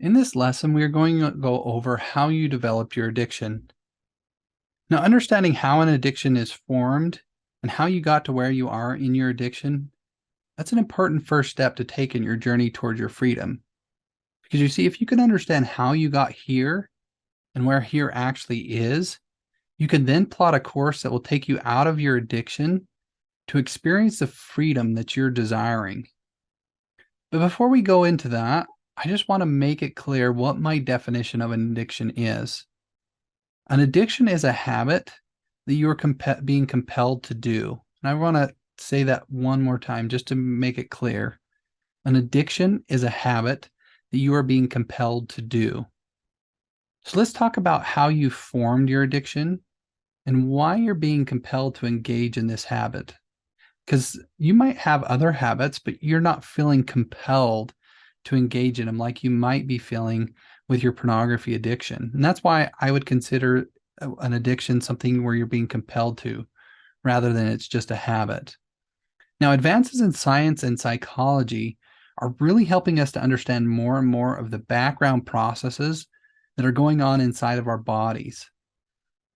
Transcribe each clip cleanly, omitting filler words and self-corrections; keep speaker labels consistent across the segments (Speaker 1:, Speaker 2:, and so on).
Speaker 1: In this lesson, we are going to go over how you developed your addiction. Now, understanding how an addiction is formed and how you got to where you are in your addiction, that's an important first step to take in your journey towards your freedom. Because you see, if you can understand how you got here and where here actually is, you can then plot a course that will take you out of your addiction to experience the freedom that you're desiring. But before we go into that, I just want to make it clear what my definition of an addiction is. An addiction is a habit that you are being compelled to do. And I want to say that one more time just to make it clear. An addiction is a habit that you are being compelled to do. So let's talk about how you formed your addiction and why you're being compelled to engage in this habit. Because you might have other habits, but you're not feeling compelled to engage in them like you might be feeling with your pornography addiction. And that's why I would consider an addiction something where you're being compelled to, rather than it's just a habit. Now, advances in science and psychology are really helping us to understand more and more of the background processes that are going on inside of our bodies.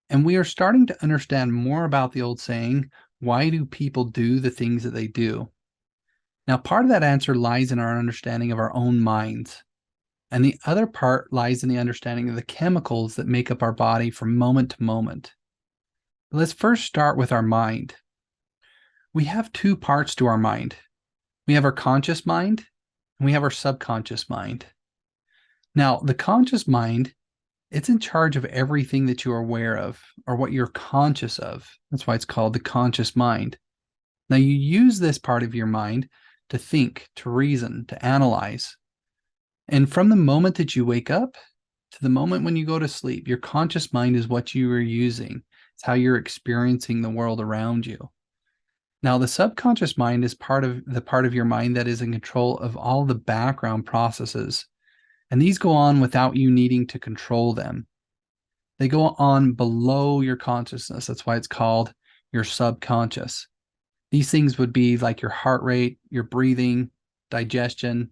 Speaker 1: And we are starting to understand more about the old saying, why do people do the things that they do? Now, part of that answer lies in our understanding of our own minds. And the other part lies in the understanding of the chemicals that make up our body from moment to moment. Let's first start with our mind. We have two parts to our mind. We have our conscious mind and we have our subconscious mind. Now, the conscious mind, it's in charge of everything that you're aware of or what you're conscious of. That's why it's called the conscious mind. Now, you use this part of your mind to think, to reason, to analyze. And from the moment that you wake up to the moment when you go to sleep, your conscious mind is what you are using. It's how you're experiencing the world around you. Now, the subconscious mind is part of your mind that is in control of all the background processes. And these go on without you needing to control them. They go on below your consciousness. That's why it's called your subconscious. These things would be like your heart rate, your breathing, digestion,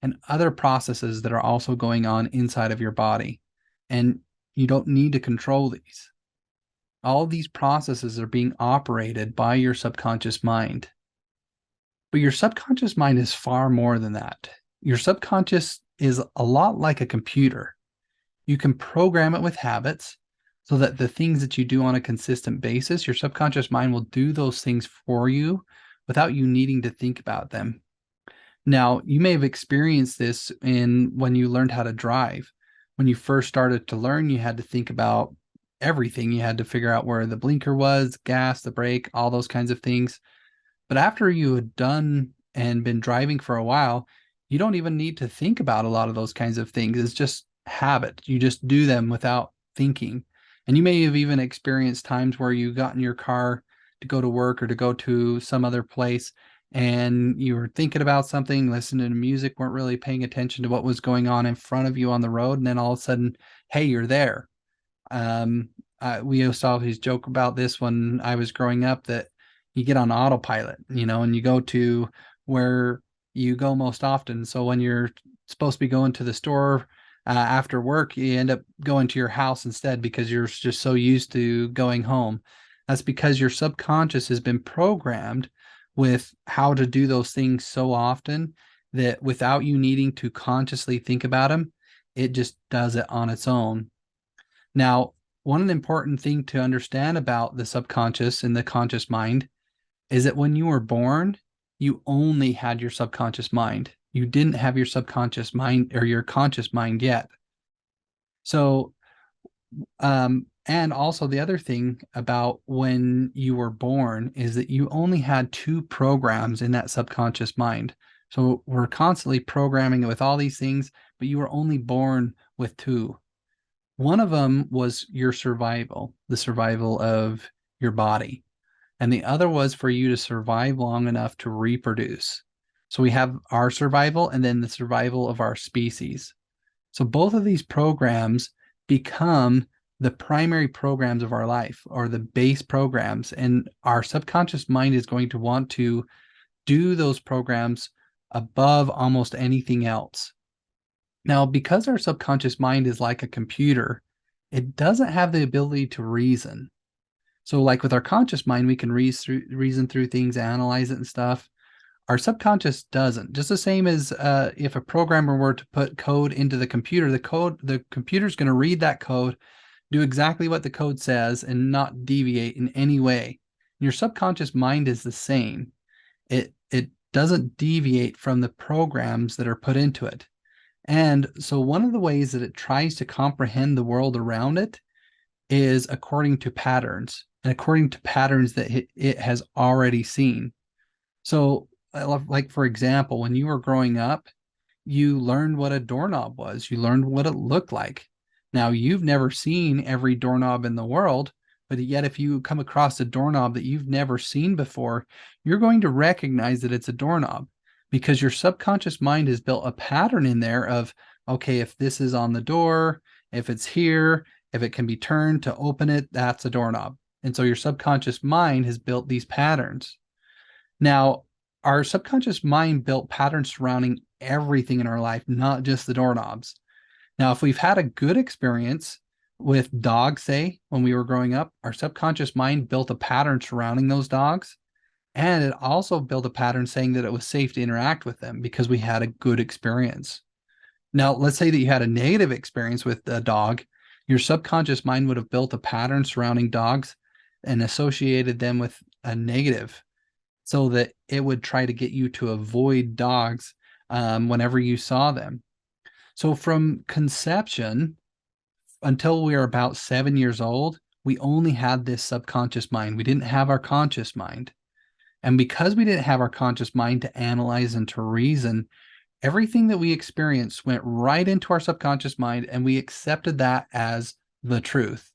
Speaker 1: and other processes that are also going on inside of your body. And you don't need to control these. All of these processes are being operated by your subconscious mind. But your subconscious mind is far more than that. Your subconscious is a lot like a computer. You can program it with habits so that the things that you do on a consistent basis, your subconscious mind will do those things for you without you needing to think about them. Now, you may have experienced this when you learned how to drive. When you first started to learn, you had to think about everything. You had to figure out where the blinker was, gas, the brake, all those kinds of things. But after you had done and been driving for a while, you don't even need to think about a lot of those kinds of things. It's just habit. You just do them without thinking. And you may have even experienced times where you got in your car to go to work or to go to some other place and you were thinking about something, listening to music, weren't really paying attention to what was going on in front of you on the road. And then all of a sudden, hey, you're there. We used to always joke about this when I was growing up, that you get on autopilot, and you go to where you go most often. So when you're supposed to be going to the store after work, you end up going to your house instead because you're just so used to going home. That's because your subconscious has been programmed with how to do those things so often that without you needing to consciously think about them, it just does it on its own. Now, one important thing to understand about the subconscious and the conscious mind is that when you were born, you only had your subconscious mind. You didn't have your subconscious mind or your conscious mind yet. So, and also the other thing about when you were born is that you only had two programs in that subconscious mind. So we're constantly programming it with all these things, but you were only born with two. One of them was your survival, the survival of your body. And the other was for you to survive long enough to reproduce. So we have our survival and then the survival of our species. So both of these programs become the primary programs of our life, or the base programs. And our subconscious mind is going to want to do those programs above almost anything else. Now, because our subconscious mind is like a computer, it doesn't have the ability to reason. So, like with our conscious mind, we can reason through things, analyze it and stuff. Our subconscious doesn't. Just the same as if a programmer were to put code into the computer's going to read that code, do exactly what the code says, and not deviate in any way. Your subconscious mind is the same. It doesn't deviate from the programs that are put into it. And so one of the ways that it tries to comprehend the world around it is according to patterns and according to patterns that it has already seen. So, like for example, when you were growing up, you learned what a doorknob was. You learned what it looked like. Now, you've never seen every doorknob in the world, but yet if you come across a doorknob that you've never seen before, you're going to recognize that it's a doorknob because your subconscious mind has built a pattern in there of, okay, if this is on the door, if it's here, if it can be turned to open it, that's a doorknob. And so your subconscious mind has built these patterns. Now, our subconscious mind built patterns surrounding everything in our life, not just the doorknobs. Now, if we've had a good experience with dogs, say, when we were growing up, our subconscious mind built a pattern surrounding those dogs. And it also built a pattern saying that it was safe to interact with them because we had a good experience. Now, let's say that you had a negative experience with a dog. Your subconscious mind would have built a pattern surrounding dogs and associated them with a negative so that it would try to get you to avoid dogs whenever you saw them. So from conception until we were about 7 years old, we only had this subconscious mind. We didn't have our conscious mind. And because we didn't have our conscious mind to analyze and to reason, everything that we experienced went right into our subconscious mind and we accepted that as the truth.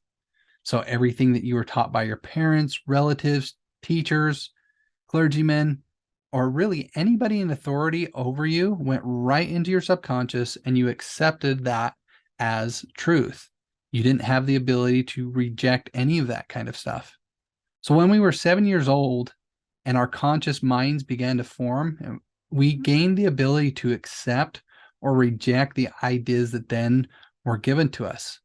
Speaker 1: So everything that you were taught by your parents, relatives, teachers, clergymen, or really anybody in authority over you went right into your subconscious and you accepted that as truth. You didn't have the ability to reject any of that kind of stuff. So when we were 7 years old and our conscious minds began to form, we gained the ability to accept or reject the ideas that then were given to us.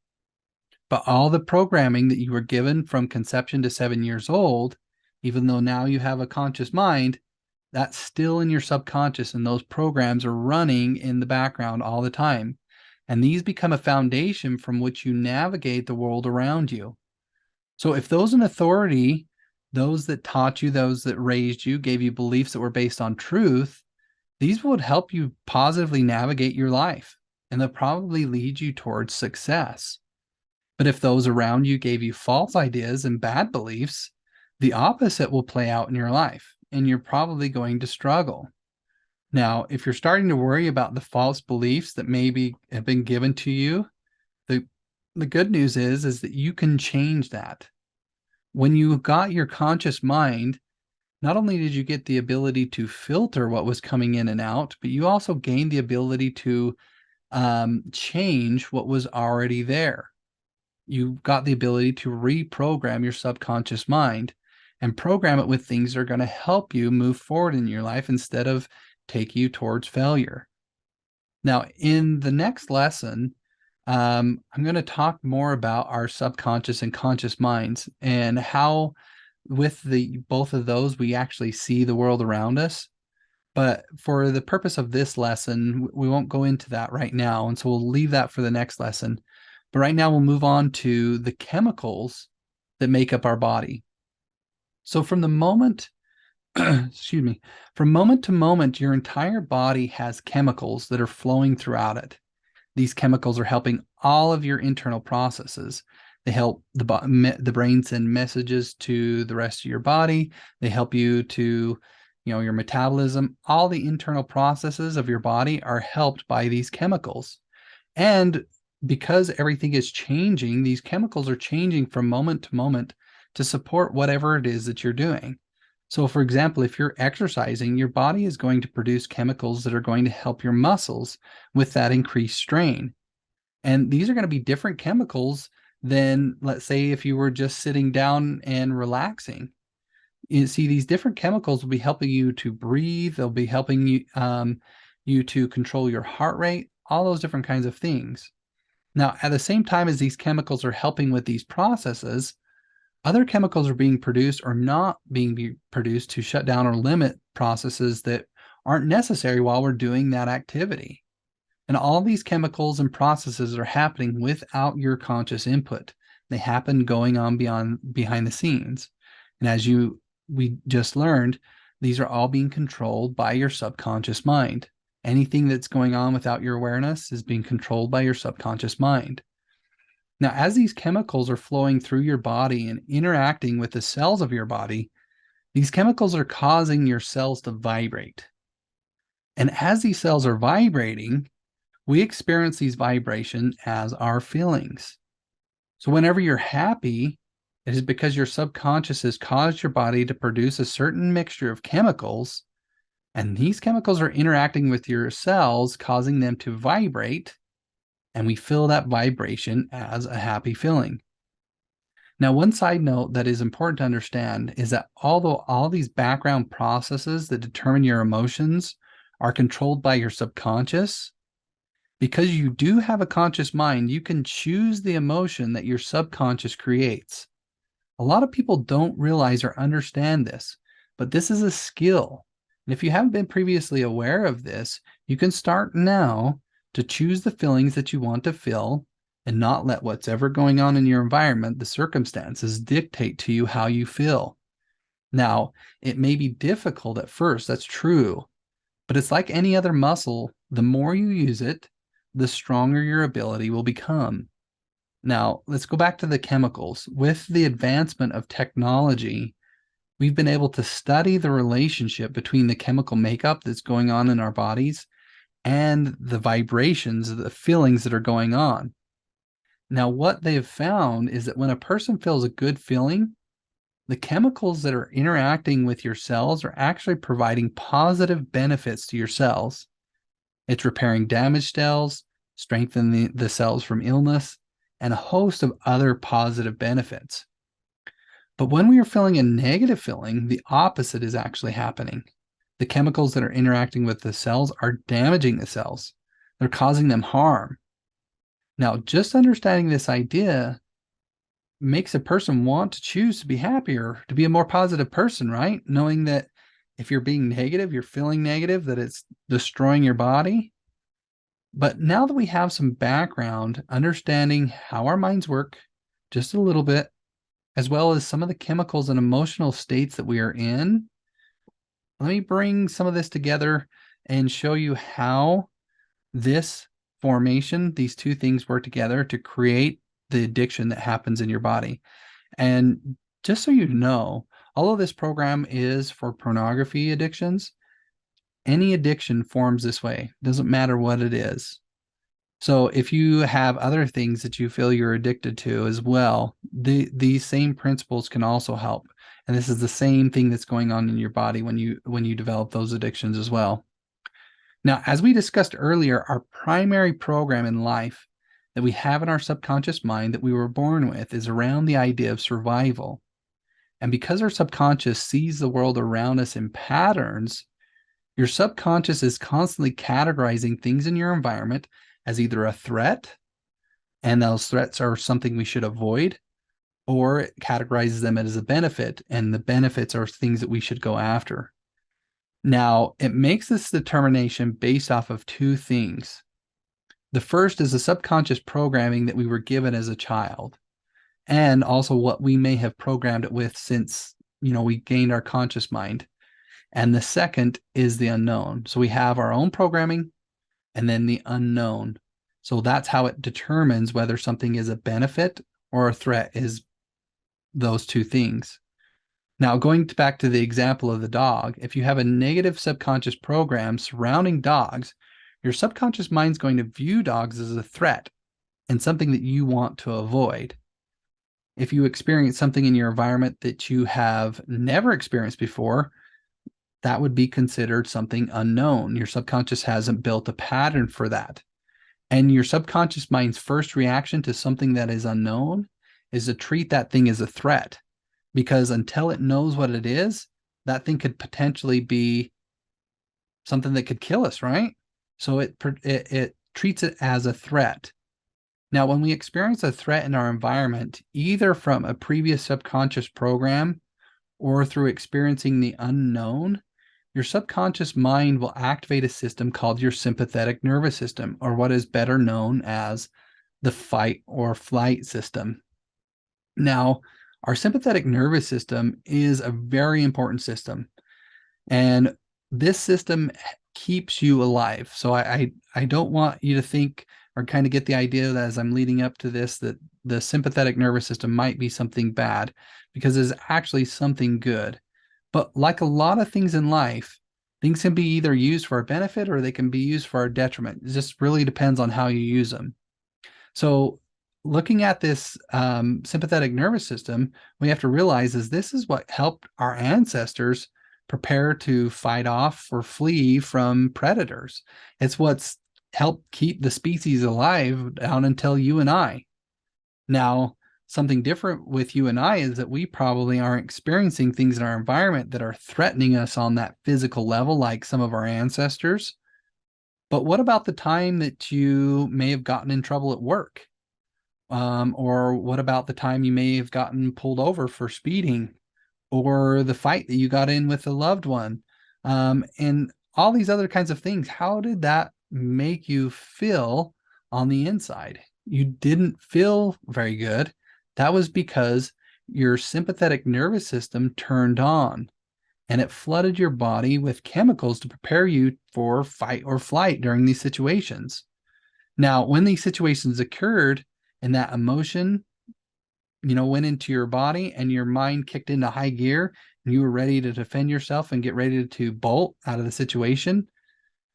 Speaker 1: But all the programming that you were given from conception to 7 years old, even though now you have a conscious mind, that's still in your subconscious, and those programs are running in the background all the time. And these become a foundation from which you navigate the world around you. So if those in authority, those that taught you, those that raised you, gave you beliefs that were based on truth, these would help you positively navigate your life, and they'll probably lead you towards success. But if those around you gave you false ideas and bad beliefs, the opposite will play out in your life, and you're probably going to struggle. Now, if you're starting to worry about the false beliefs that maybe have been given to you, the good news is that you can change that. When you got your conscious mind, not only did you get the ability to filter what was coming in and out, but you also gained the ability to change what was already there. You got the ability to reprogram your subconscious mind and program it with things that are going to help you move forward in your life instead of take you towards failure. Now, in the next lesson, I'm going to talk more about our subconscious and conscious minds and how with the both of those we actually see the world around us. But for the purpose of this lesson, we won't go into that right now. And so we'll leave that for the next lesson. But right now we'll move on to the chemicals that make up our body. So from the moment, excuse me, from moment to moment, your entire body has chemicals that are flowing throughout it. These chemicals are helping all of your internal processes. They help the brain send messages to the rest of your body. They help you to, your metabolism. All the internal processes of your body are helped by these chemicals. And because everything is changing, these chemicals are changing from moment to moment to support whatever it is that you're doing. So, for example, if you're exercising, your body is going to produce chemicals that are going to help your muscles with that increased strain. And these are going to be different chemicals than, let's say, if you were just sitting down and relaxing. You see, these different chemicals will be helping you to breathe. They'll be helping you to control your heart rate. all those different kinds of things. Now, at the same time as these chemicals are helping with these processes, other chemicals are being produced or not being produced to shut down or limit processes that aren't necessary while we're doing that activity. And all these chemicals and processes are happening without your conscious input. They happen going on behind the scenes. And as we just learned, these are all being controlled by your subconscious mind. Anything that's going on without your awareness is being controlled by your subconscious mind. Now, as these chemicals are flowing through your body and interacting with the cells of your body, these chemicals are causing your cells to vibrate. And as these cells are vibrating, we experience these vibrations as our feelings. So whenever you're happy, it is because your subconscious has caused your body to produce a certain mixture of chemicals, and these chemicals are interacting with your cells, causing them to vibrate, and we feel that vibration as a happy feeling. Now, one side note that is important to understand is that although all these background processes that determine your emotions are controlled by your subconscious, because you do have a conscious mind, you can choose the emotion that your subconscious creates. A lot of people don't realize or understand this, but this is a skill. And if you haven't been previously aware of this, you can start now to choose the feelings that you want to feel and not let what's ever going on in your environment, the circumstances, dictate to you how you feel. Now, it may be difficult at first, that's true, but it's like any other muscle. The more you use it, the stronger your ability will become. Now, let's go back to the chemicals. With the advancement of technology, we've been able to study the relationship between the chemical makeup that's going on in our bodies and the vibrations, the feelings that are going on. Now, what they've found is that when a person feels a good feeling, the chemicals that are interacting with your cells are actually providing positive benefits to your cells. It's repairing damaged cells, strengthening the cells from illness, and a host of other positive benefits. But when we are feeling a negative feeling, the opposite is actually happening. The chemicals that are interacting with the cells are damaging the cells. They're causing them harm. Now, just understanding this idea makes a person want to choose to be happier, to be a more positive person, right? Knowing that if you're being negative, you're feeling negative, that it's destroying your body. But now that we have some background, understanding how our minds work just a little bit, as well as some of the chemicals and emotional states that we are in, let me bring some of this together and show you how this formation, these two things work together to create the addiction that happens in your body. And just so you know, although this program is for pornography addictions, any addiction forms this way. Doesn't matter what it is. So if you have other things that you feel you're addicted to as well, these same principles can also help. And this is the same thing that's going on in your body when you develop those addictions as well. Now, as we discussed earlier, our primary program in life that we have in our subconscious mind that we were born with is around the idea of survival. And because our subconscious sees the world around us in patterns, your subconscious is constantly categorizing things in your environment as either a threat, and those threats are something we should avoid, or it categorizes them as a benefit, and the benefits are things that we should go after. Now, it makes this determination based off of two things. The first is the subconscious programming that we were given as a child, and also what we may have programmed it with since, we gained our conscious mind. And the second is the unknown. So we have our own programming and then the unknown. So that's how it determines whether something is a benefit or a threat, is those two things. Now, going back to the example of the dog, if you have a negative subconscious program surrounding dogs, your subconscious mind's going to view dogs as a threat and something that you want to avoid. If you experience something in your environment that you have never experienced before, that would be considered something unknown. Your subconscious hasn't built a pattern for that. And your subconscious mind's first reaction to something that is unknown is to treat that thing as a threat, because until it knows what it is, that thing could potentially be something that could kill us, right? So it treats it as a threat. Now, when we experience a threat in our environment, either from a previous subconscious program or through experiencing the unknown, your subconscious mind will activate a system called your sympathetic nervous system, or what is better known as the fight or flight system. Now, our sympathetic nervous system is a very important system, and this system keeps you alive. So I don't want you to think or kind of get the idea that as I'm leading up to this, that the sympathetic nervous system might be something bad, because it's actually something good. But like a lot of things in life, things can be either used for our benefit or they can be used for our detriment. It just really depends on how you use them. So looking at this sympathetic nervous system, we have to realize is this is what helped our ancestors prepare to fight off or flee from predators. It's what's helped keep the species alive down until you and I. Now, something different with you and I is that we probably aren't experiencing things in our environment that are threatening us on that physical level like some of our ancestors. But what about the time that you may have gotten in trouble at work? Or what about the time you may have gotten pulled over for speeding, or the fight that you got in with a loved one, and all these other kinds of things? How did that make you feel on the inside? You didn't feel very good. That was because your sympathetic nervous system turned on and it flooded your body with chemicals to prepare you for fight or flight during these situations. Now, when these situations occurred and that emotion, went into your body and your mind kicked into high gear and you were ready to defend yourself and get ready to bolt out of the situation,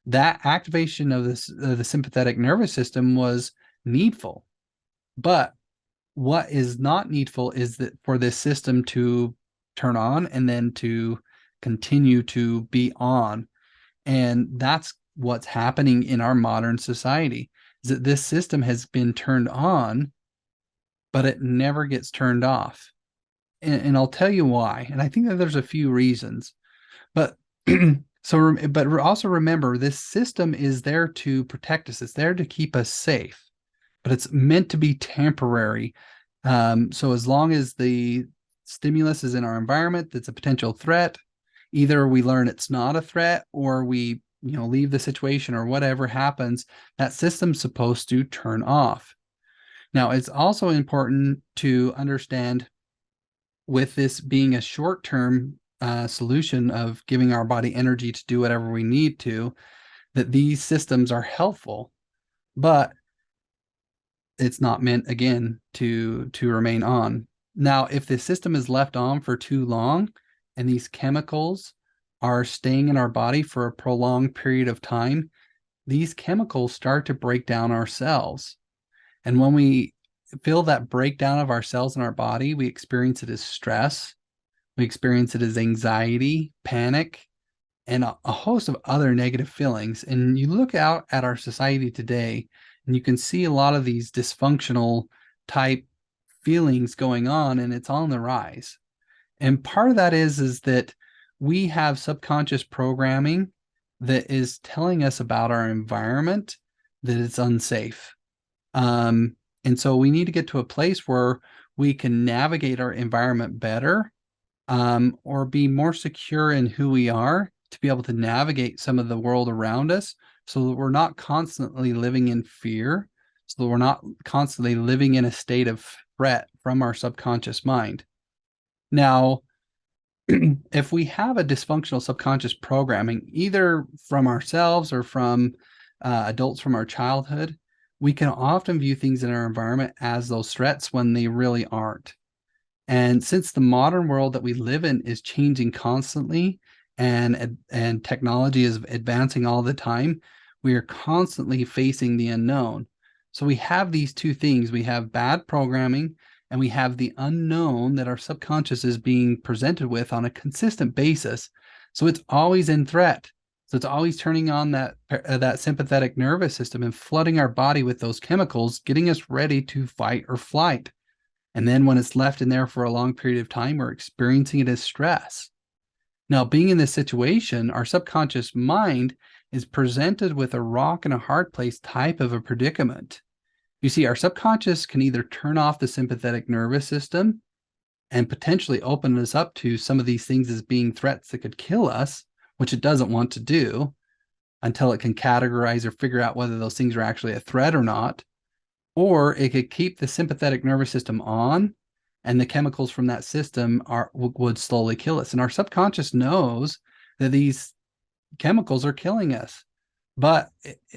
Speaker 1: that activation of the sympathetic nervous system was needful. But what is not needful is that for this system to turn on and then to continue to be on. And that's what's happening in our modern society, is that this system has been turned on, but it never gets turned off. And I'll tell you why. And I think that there's a few reasons. But but also remember, this system is there to protect us. It's there to keep us safe, but it's meant to be temporary. So as long as the stimulus is in our environment that's a potential threat, either we learn it's not a threat or we leave the situation, or whatever happens, that system's supposed to turn off. Now, it's also important to understand, with this being a short-term solution of giving our body energy to do whatever we need to, that these systems are helpful, but it's not meant, again, to remain on. Now, if the system is left on for too long and these chemicals are staying in our body for a prolonged period of time, these chemicals start to break down our cells. And when we feel that breakdown of our cells in our body, we experience it as stress, we experience it as anxiety, panic, and a host of other negative feelings. And you look out at our society today, and you can see a lot of these dysfunctional type feelings going on, and it's on the rise. And part of that is that we have subconscious programming that is telling us about our environment that it's unsafe. And so we need to get to a place where we can navigate our environment better, or be more secure in who we are to be able to navigate some of the world around us, so that we're not constantly living in fear, so that we're not constantly living in a state of threat from our subconscious mind. Now, if we have a dysfunctional subconscious programming, either from ourselves or from adults from our childhood, we can often view things in our environment as those threats when they really aren't. And since the modern world that we live in is changing constantly, and technology is advancing all the time, we are constantly facing the unknown. So we have these two things. We have bad programming, and we have the unknown that our subconscious is being presented with on a consistent basis. So it's always in threat. So it's always turning on that sympathetic nervous system and flooding our body with those chemicals, getting us ready to fight or flight. And then when it's left in there for a long period of time, we're experiencing it as stress. Now, being in this situation, our subconscious mind is presented with a rock and a hard place type of a predicament. You see, our subconscious can either turn off the sympathetic nervous system and potentially open us up to some of these things as being threats that could kill us, which it doesn't want to do until it can categorize or figure out whether those things are actually a threat or not. Or it could keep the sympathetic nervous system on, and the chemicals from that system would slowly kill us. And our subconscious knows that these chemicals are killing us. But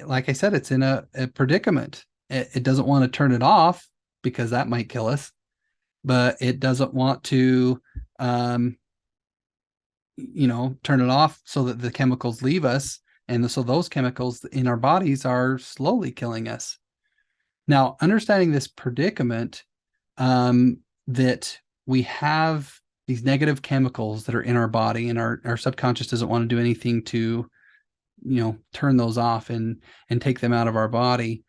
Speaker 1: like I said, it's in a predicament. It doesn't want to turn it off because that might kill us, but it doesn't want to, turn it off so that the chemicals leave us. And so those chemicals in our bodies are slowly killing us. Now, understanding this predicament, that we have these negative chemicals that are in our body, and our subconscious doesn't want to do anything to, turn those off and take them out of our body.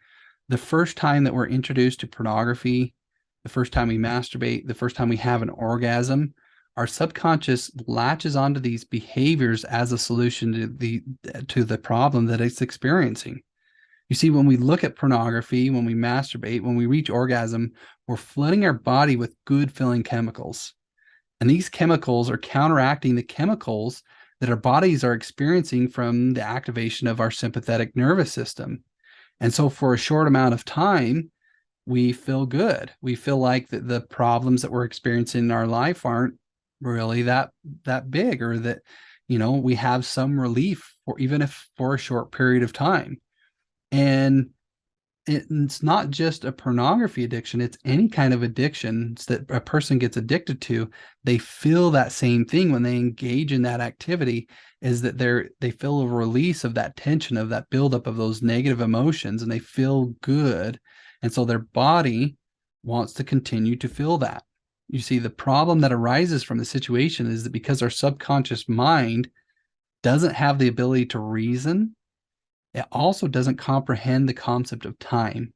Speaker 1: The first time that we're introduced to pornography, the first time we masturbate, the first time we have an orgasm, our subconscious latches onto these behaviors as a solution to the problem that it's experiencing. You see, when we look at pornography, when we masturbate, when we reach orgasm, we're flooding our body with good feeling chemicals. And these chemicals are counteracting the chemicals that our bodies are experiencing from the activation of our sympathetic nervous system. And so for a short amount of time, we feel good. We feel like the problems that we're experiencing in our life aren't really that big, or that, we have some relief, for even if for a short period of time. And it's not just a pornography addiction, it's any kind of addictions that a person gets addicted to. They feel that same thing when they engage in that activity, is that they feel a release of that tension, of that buildup of those negative emotions, and they feel good. And so their body wants to continue to feel that. You see, the problem that arises from the situation is that because our subconscious mind doesn't have the ability to reason, it also doesn't comprehend the concept of time.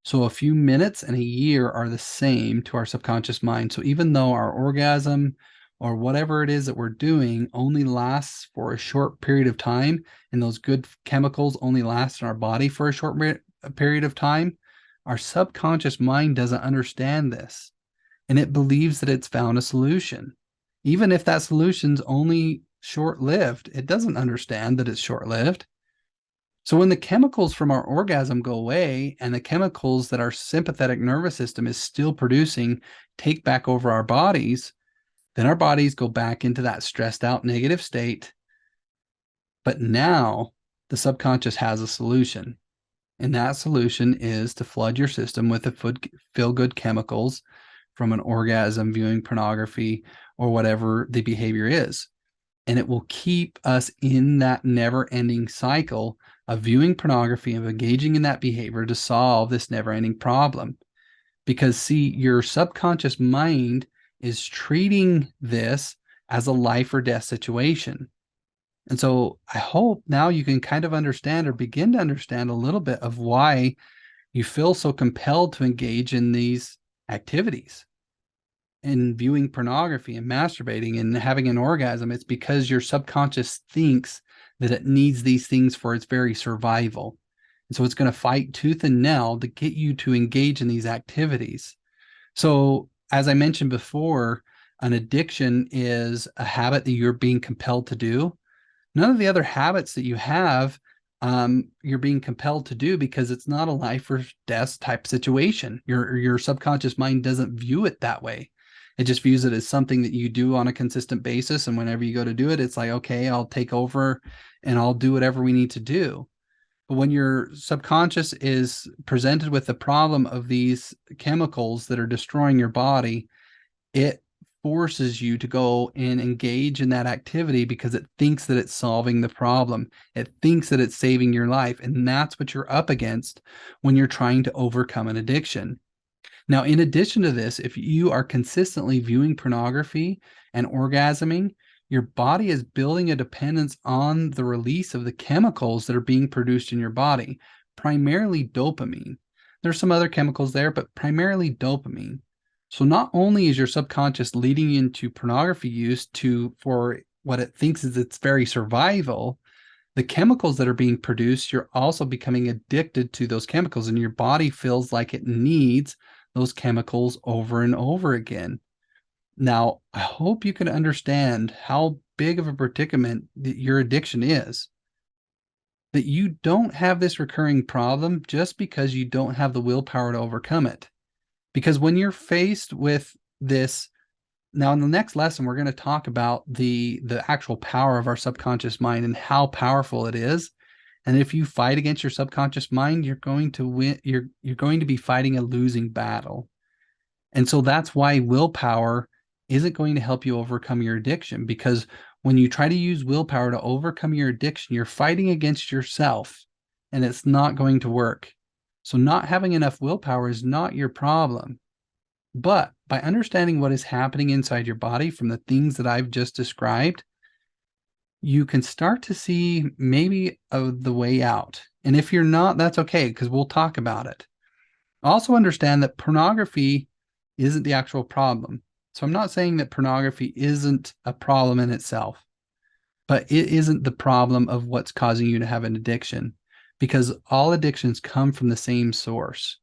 Speaker 1: So a few minutes and a year are the same to our subconscious mind. So even though our orgasm or whatever it is that we're doing only lasts for a short period of time, and those good chemicals only last in our body for a short period of time, our subconscious mind doesn't understand this. And it believes that it's found a solution. Even if that solution's only short-lived, it doesn't understand that it's short-lived. So when the chemicals from our orgasm go away, and the chemicals that our sympathetic nervous system is still producing take back over our bodies, then our bodies go back into that stressed out negative state. But now the subconscious has a solution. And that solution is to flood your system with the feel-good chemicals from an orgasm, viewing pornography, or whatever the behavior is. And it will keep us in that never-ending cycle of viewing pornography, of engaging in that behavior to solve this never-ending problem. Because, see, your subconscious mind is treating this as a life or death situation. And so I hope now you can kind of understand, or begin to understand, a little bit of why you feel so compelled to engage in these activities. In viewing pornography and masturbating and having an orgasm, it's because your subconscious thinks that it needs these things for its very survival. And so it's going to fight tooth and nail to get you to engage in these activities. So, as I mentioned before, an addiction is a habit that you're being compelled to do. None of the other habits that you have, you're being compelled to do because it's not a life or death type situation. Your subconscious mind doesn't view it that way. It just views it as something that you do on a consistent basis. And whenever you go to do it, it's like, okay, I'll take over and I'll do whatever we need to do. But when your subconscious is presented with the problem of these chemicals that are destroying your body, it forces you to go and engage in that activity because it thinks that it's solving the problem. It thinks that it's saving your life. And that's what you're up against when you're trying to overcome an addiction. Now, in addition to this, if you are consistently viewing pornography and orgasming, your body is building a dependence on the release of the chemicals that are being produced in your body, primarily dopamine. There's some other chemicals there, but primarily dopamine. So not only is your subconscious leading you into pornography use for what it thinks is its very survival, the chemicals that are being produced, you're also becoming addicted to those chemicals, and your body feels like it needs those chemicals over and over again. Now, I hope you can understand how big of a predicament that your addiction is. That you don't have this recurring problem just because you don't have the willpower to overcome it. Because when you're faced with this, now in the next lesson, we're going to talk about the actual power of our subconscious mind and how powerful it is. And if you fight against your subconscious mind, you're going to win. You're going to be fighting a losing battle. And so that's why willpower isn't going to help you overcome your addiction, because when you try to use willpower to overcome your addiction, you're fighting against yourself and it's not going to work. So not having enough willpower is not your problem. But by understanding what is happening inside your body from the things that I've just described, you can start to see maybe the way out. And if you're not, that's okay, because we'll talk about it. Also understand that pornography isn't the actual problem. So I'm not saying that pornography isn't a problem in itself, but it isn't the problem of what's causing you to have an addiction, because all addictions come from the same source.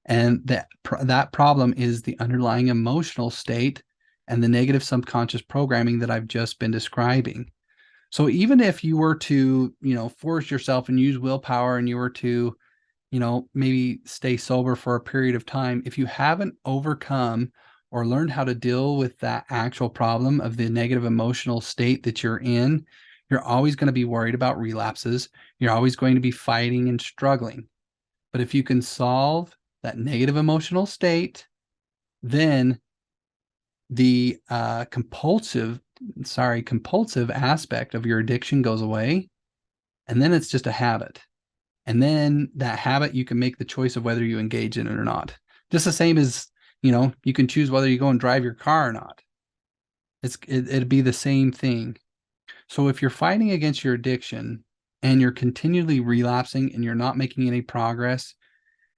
Speaker 1: And that problem is the underlying emotional state and the negative subconscious programming that I've just been describing. So even if you were to, force yourself and use willpower, and you were to, maybe stay sober for a period of time, if you haven't overcome or learned how to deal with that actual problem of the negative emotional state that you're in, you're always going to be worried about relapses. You're always going to be fighting and struggling. But if you can solve that negative emotional state, then the compulsive aspect of your addiction goes away. And then it's just a habit. And then that habit, you can make the choice of whether you engage in it or not. Just the same as, you can choose whether you go and drive your car or not. It'd be the same thing. So if you're fighting against your addiction and you're continually relapsing and you're not making any progress,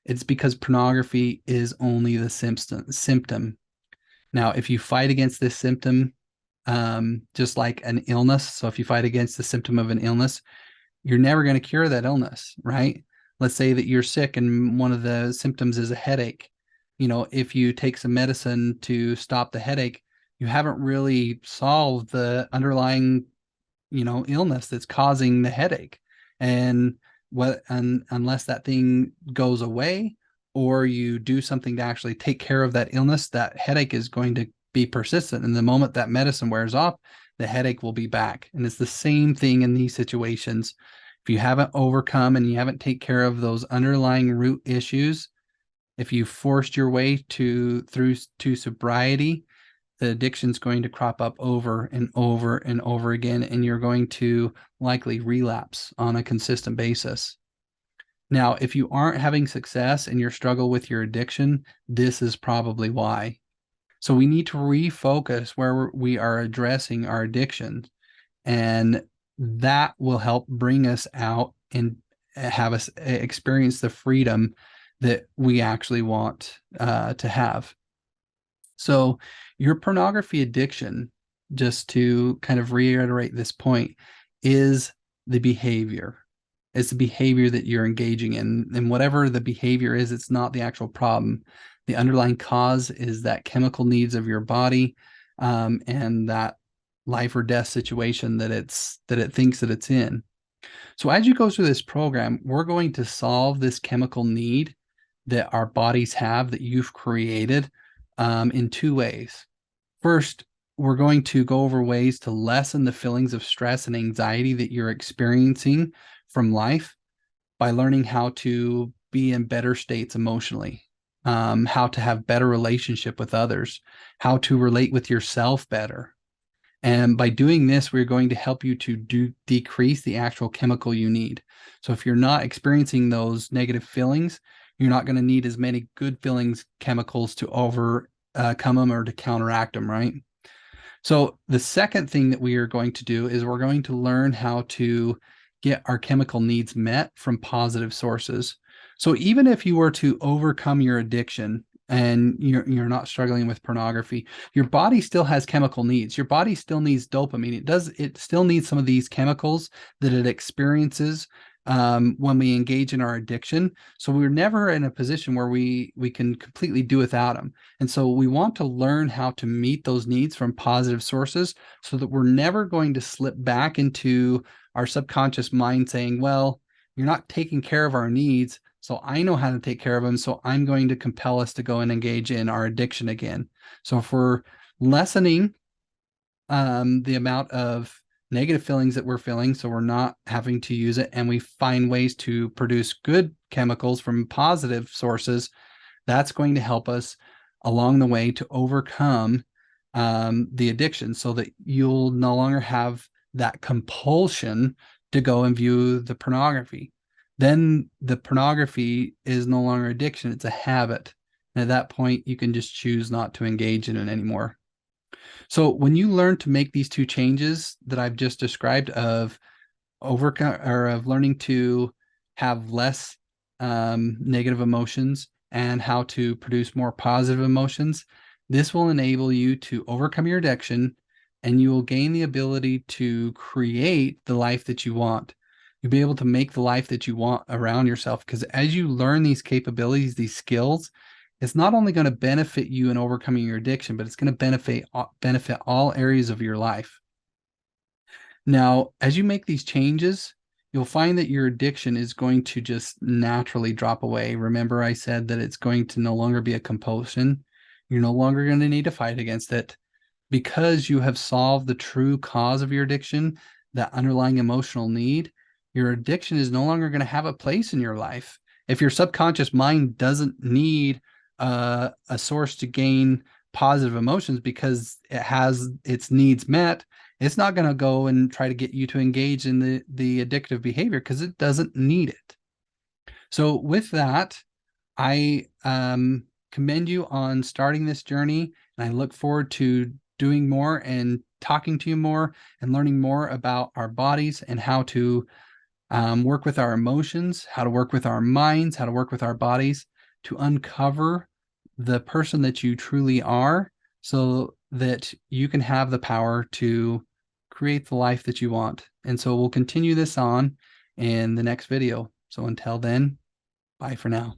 Speaker 1: it's because pornography is only the symptom. Now, if you fight against this symptom, just like an illness, so if you fight against the symptom of an illness, you're never going to cure that illness, right? Let's say that you're sick and one of the symptoms is a headache. If you take some medicine to stop the headache, you haven't really solved the underlying, illness that's causing the headache. And unless that thing goes away or you do something to actually take care of that illness, that headache is going to be persistent. And the moment that medicine wears off, the headache will be back. And it's the same thing in these situations. If you haven't overcome and you haven't taken care of those underlying root issues, if you forced your way through to sobriety, the addiction's going to crop up over and over and over again, and you're going to likely relapse on a consistent basis. Now, if you aren't having success in your struggle with your addiction, this is probably why. So we need to refocus where we are addressing our addictions, and that will help bring us out and have us experience the freedom that we actually want to have. So your pornography addiction, just to kind of reiterate this point, is the behavior. It's the behavior that you're engaging in. And whatever the behavior is, it's not the actual problem. The underlying cause is that chemical needs of your body, and that life or death situation that it thinks that it's in. So as you go through this program, we're going to solve this chemical need that our bodies have that you've created, in two ways. First, we're going to go over ways to lessen the feelings of stress and anxiety that you're experiencing from life by learning how to be in better states emotionally, how to have better relationship with others, how to relate with yourself better. And by doing this, we're going to help you to decrease the actual chemical you need. So if you're not experiencing those negative feelings, you're not going to need as many good feelings chemicals to overcome them or to counteract them, right? So the second thing that we are going to do is we're going to learn how to get our chemical needs met from positive sources. So even if you were to overcome your addiction, and you're not struggling with pornography. Your body still has chemical needs. Your body still needs dopamine. It still needs some of these chemicals that it experiences when we engage in our addiction. So we're never in a position where we can completely do without them. And so we want to learn how to meet those needs from positive sources so that we're never going to slip back into our subconscious mind saying, well, you're not taking care of our needs. So I know how to take care of them. So I'm going to compel us to go and engage in our addiction again. So if we're lessening the amount of negative feelings that we're feeling, so we're not having to use it, and we find ways to produce good chemicals from positive sources, that's going to help us along the way to overcome the addiction so that you'll no longer have that compulsion to go and view the pornography. Then the pornography is no longer addiction, it's a habit. And at that point, you can just choose not to engage in it anymore. So when you learn to make these two changes that I've just described of overcome or of learning to have less negative emotions and how to produce more positive emotions, this will enable you to overcome your addiction and you will gain the ability to create the life that you want. You'll be able to make the life that you want around yourself because as you learn these capabilities, these skills, it's not only going to benefit you in overcoming your addiction, but it's going to benefit all areas of your life. Now, as you make these changes, you'll find that your addiction is going to just naturally drop away. Remember, I said that it's going to no longer be a compulsion. You're no longer going to need to fight against it because you have solved the true cause of your addiction, that underlying emotional need. Your addiction is no longer going to have a place in your life. If your subconscious mind doesn't need a source to gain positive emotions because it has its needs met, it's not going to go and try to get you to engage in the addictive behavior because it doesn't need it. So with that, I commend you on starting this journey, and I look forward to doing more and talking to you more and learning more about our bodies and how to work with our emotions, how to work with our minds, how to work with our bodies to uncover the person that you truly are so that you can have the power to create the life that you want. And so we'll continue this on in the next video. So until then, bye for now.